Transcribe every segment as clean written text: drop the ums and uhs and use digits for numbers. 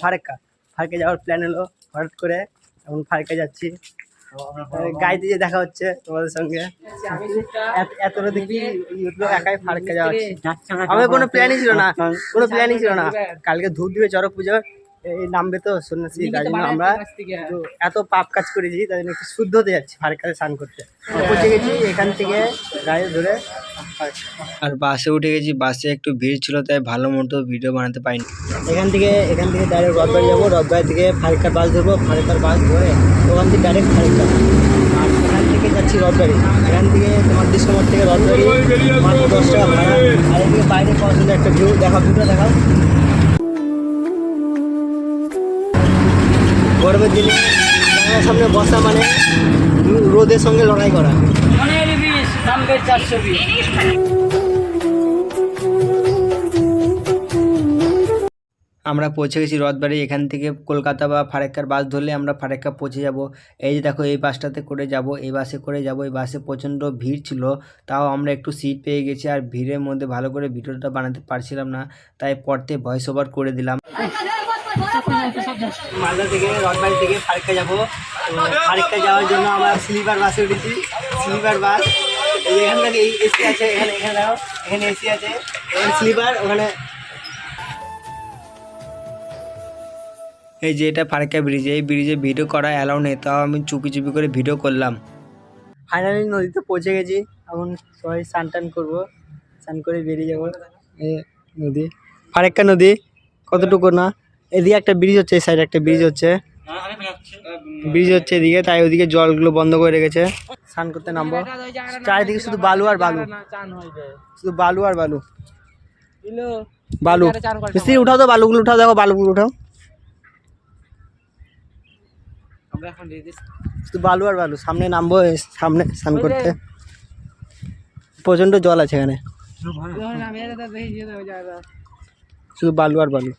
ফারাক্কা যাওয়ার প্ল্যান হলো হঠাৎ করে। এখন ফারাক্কা যাচ্ছি, গাড়িতে যে দেখা হচ্ছে তোমাদের সঙ্গে। এতটা দেখি একাই ফারাক্কা যাচ্ছি। আমার কোনো প্ল্যানই ছিল না, কালকে ধূপ দিবে চড়ক পুজো, এই নামবে তো সন্ন্যাসী, তাই জন্য আমরা এত পাপ কাজ করেছি, তাই জন্য একটু শুদ্ধ হতে যাচ্ছি ফারাক্কাতে স্নান করতে। পৌঁছে গেছি এখান থেকে গাড়ি ধরে, আর বাসে উঠে গেছি। বাসে একটু ভিড় ছিল তাই ভালো মতো ভিডিও বানাতে পারিনি। এখান থেকে ডাইরেক্ট রথবাড়ি যাবো, রথবাড়ি থেকে ফারাক্কার বাস ধরবো, ফারাক্কার বাস ধরে ওখান থেকে ডাইরেক্ট ফারাক্কা। আর এখান থেকে যাচ্ছি রথবাড়ি, এখান থেকে তোমার ডিসকমার থেকে রথবাড়ি মাত্র 10 টাকা ভাড়া। আর এদিকে বাইরে পাওয়া সুন্দর একটা ভিউ দেখাও, দেখাও। গরমের দিনে জানালার সামনে বসা মানে রোদের সঙ্গে লড়াই করা। আমরা পৌঁছে গেছি রথবাড়ি। এখান থেকে কলকাতা বা ফারাক্কার বাস ধরলে আমরা ফারাক্কা পৌঁছে যাব। এই যে দেখো, এই বাসটাতে করে যাব, এই বাসে করে যাব। এই বাসে প্রচণ্ড ভিড় ছিল, তাও আমরা একটু সিট পেয়ে গেছি। আর ভিড়ের মধ্যে ভালো করে ভিডিওটা বানাতে পারছিলাম না, তাই পড়তে ভয়েস ওভার করে দিলাম। মালদা থেকে রথবাড়ি থেকে ফারাক্কা যাবো। ফারাক্কা যাওয়ার জন্য আমরা স্লিপার বাসে উঠেছি, স্লিপার বাস। এখান থেকে এই এসি আছে, এখানে দেখো, এখানে এসি আছে, এখানে স্লিপার, ওখানে। এই যে এটা ফারাক্কা ব্রিজ, এই ব্রিজে ভিডিও করা অ্যালাউ নেই, তাও আমি চুপি করে ভিডিও করলাম। ফাইনালি নদীতে পৌঁছে গেছি। এখন সবাই স্নান টান করবো, স্নান করে বেরিয়ে যাবো। এই নদী, ফারাক্কা নদী কতটুকু না, এদিকে একটা ব্রিজ হচ্ছে, এই সাইডে একটা ব্রিজ হচ্ছে এদিকে, তাই ওদিকে জলগুলো বন্ধ করে রেখেছে। স্নান করতে নামবো, চারিদিকে শুধু বালু আর বালু, শুধু বালু আর বালু। মিস্ত্রি উঠাও তো, বালুগুলো উঠাও, দেখো বালুগুলো উঠাও, শুধু বালু আর বালু। সামনে নামবো, সামনে স্নান করতে। প্রচন্ড জল আছে এখানে, শুধু বালু আর বালু।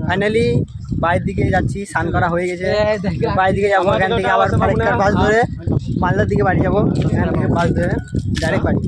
ফাইনালি বাইরের দিকে যাচ্ছি, স্নান করা হয়ে গেছে, বাইরের দিকে যাবো। এখান থেকে আবার ফারাক্কার বাস ধরে মালদার দিকে বাড়ি যাবো, এখান থেকে বাস ধরে ডাইরেক্ট বাড়ি।